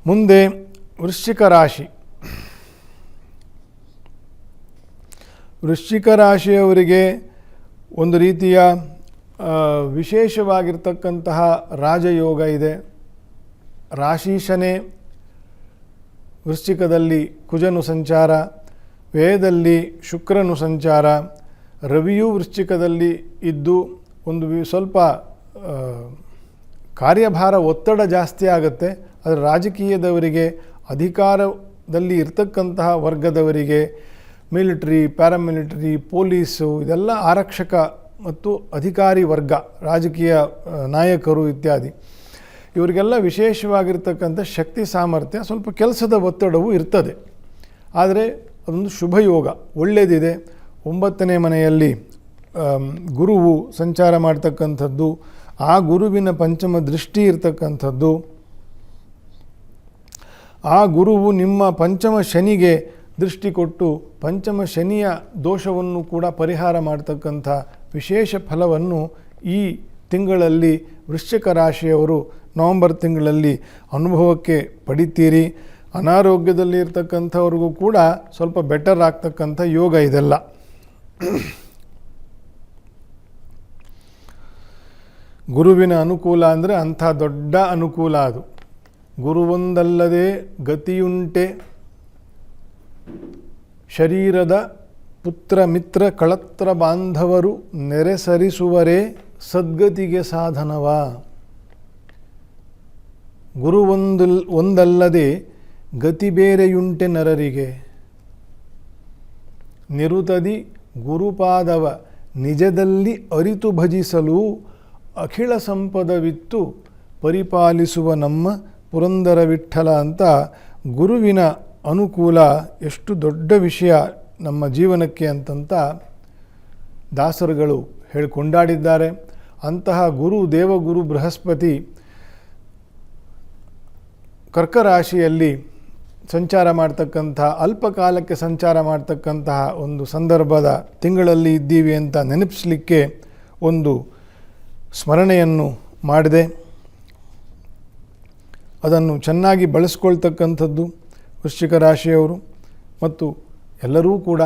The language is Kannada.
ಮುಂದೆ ವೃಶ್ಚಿಕ ರಾಶಿ. ವೃಶ್ಚಿಕ ರಾಶಿಯವರಿಗೆ ಒಂದು ರೀತಿಯ ವಿಶೇಷವಾಗಿರ್ತಕ್ಕಂತಹ ರಾಜಯೋಗ ಇದೆ. ರಾಶೀಶನೇ ವೃಶ್ಚಿಕದಲ್ಲಿ ಕುಜನು ಸಂಚಾರ, ವ್ಯಯದಲ್ಲಿ ಶುಕ್ರನು ಸಂಚಾರ, ರವಿಯೂ ವೃಶ್ಚಿಕದಲ್ಲಿ ಇದ್ದು ಒಂದು ಸ್ವಲ್ಪ ಕಾರ್ಯಭಾರ ಒತ್ತಡ ಜಾಸ್ತಿ ಆಗುತ್ತೆ. ಆದರೆ ರಾಜಕೀಯದವರಿಗೆ, ಅಧಿಕಾರದಲ್ಲಿ ಇರ್ತಕ್ಕಂತಹ ವರ್ಗದವರಿಗೆ, ಮಿಲಿಟರಿ, ಪ್ಯಾರಾಮಿಲಿಟರಿ, ಪೊಲೀಸು, ಇದೆಲ್ಲ ಆರಕ್ಷಕ ಮತ್ತು ಅಧಿಕಾರಿ ವರ್ಗ, ರಾಜಕೀಯ ನಾಯಕರು ಇತ್ಯಾದಿ, ಇವರಿಗೆಲ್ಲ ವಿಶೇಷವಾಗಿರ್ತಕ್ಕಂಥ ಶಕ್ತಿ ಸಾಮರ್ಥ್ಯ, ಸ್ವಲ್ಪ ಕೆಲಸದ ಒತ್ತಡವೂ ಇರ್ತದೆ. ಆದರೆ ಅದೊಂದು ಶುಭಯೋಗ, ಒಳ್ಳೆಯದಿದೆ. 9ನೇ ಮನೆಯಲ್ಲಿ ಗುರುವು ಸಂಚಾರ ಮಾಡ್ತಕ್ಕಂಥದ್ದು, ಆ ಗುರುವಿನ ಪಂಚಮ ದೃಷ್ಟಿ ಇರ್ತಕ್ಕಂಥದ್ದು, ಆ ಗುರುವು ನಿಮ್ಮ ಪಂಚಮ ಶನಿಗೆ ದೃಷ್ಟಿ ಕೊಟ್ಟು ಪಂಚಮ ಶನಿಯ ದೋಷವನ್ನು ಕೂಡ ಪರಿಹಾರ ಮಾಡ್ತಕ್ಕಂಥ ವಿಶೇಷ ಫಲವನ್ನು ಈ ತಿಂಗಳಲ್ಲಿ ವೃಶ್ಚಿಕ ರಾಶಿಯವರು ನವಂಬರ್ ತಿಂಗಳಲ್ಲಿ ಅನುಭವಕ್ಕೆ ಪಡಿತೀರಿ. ಅನಾರೋಗ್ಯದಲ್ಲಿ ಇರ್ತಕ್ಕಂಥವ್ರಿಗೂ ಕೂಡ ಸ್ವಲ್ಪ ಬೆಟರ್ ಆಗ್ತಕ್ಕಂಥ ಯೋಗ ಇದೆಲ್ಲ. ಗುರುವಿನ ಅನುಕೂಲ ಅಂದರೆ ಅಂಥ ದೊಡ್ಡ ಅನುಕೂಲ ಅದು. ಗುರುವೊಂದಲ್ಲದೆ ಗತಿಯುಂಟೆ, ಶರೀರದ ಪುತ್ರ ಮಿತ್ರ ಕಳತ್ರ ಬಾಂಧವರು ನೆರೆಸರಿಸುವರೇ ಸದ್ಗತಿಗೆ ಸಾಧನವ. ಒಂದಲ್ಲದೆ ಗತಿ ಬೇರೆಯುಂಟೆ ನರರಿಗೆ, ನಿರುತದಿ ಗುರುಪಾದವ ನಿಜದಲ್ಲಿ ಅರಿತು ಭಜಿಸಲು ಅಖಿಳ ಸಂಪದವಿತ್ತು ಪರಿಪಾಲಿಸುವ ನಮ್ಮ ಪುರಂದರ ವಿಠ್ಠಲ ಅಂತ ಗುರುವಿನ ಅನುಕೂಲ ಎಷ್ಟು ದೊಡ್ಡ ವಿಷಯ ನಮ್ಮ ಜೀವನಕ್ಕೆ ಅಂತಂತ ದಾಸರುಗಳು ಹೇಳಿಕೊಂಡಾಡಿದ್ದಾರೆ. ಅಂತಹ ಗುರು, ದೇವಗುರು ಬೃಹಸ್ಪತಿ ಕರ್ಕರಾಶಿಯಲ್ಲಿ ಸಂಚಾರ ಮಾಡ್ತಕ್ಕಂಥ, ಅಲ್ಪಕಾಲಕ್ಕೆ ಸಂಚಾರ ಮಾಡ್ತಕ್ಕಂತಹ ಒಂದು ಸಂದರ್ಭದ ತಿಂಗಳಲ್ಲಿ ಇದ್ದೀವಿ ಅಂತ ನೆನಪಿಸಲಿಕ್ಕೆ ಒಂದು ಸ್ಮರಣೆಯನ್ನು ಮಾಡಿದೆ. ಅದನ್ನು ಚೆನ್ನಾಗಿ ಬಳಸ್ಕೊಳ್ತಕ್ಕಂಥದ್ದು ವೃಶ್ಚಿಕ ರಾಶಿಯವರು ಮತ್ತು ಎಲ್ಲರೂ ಕೂಡ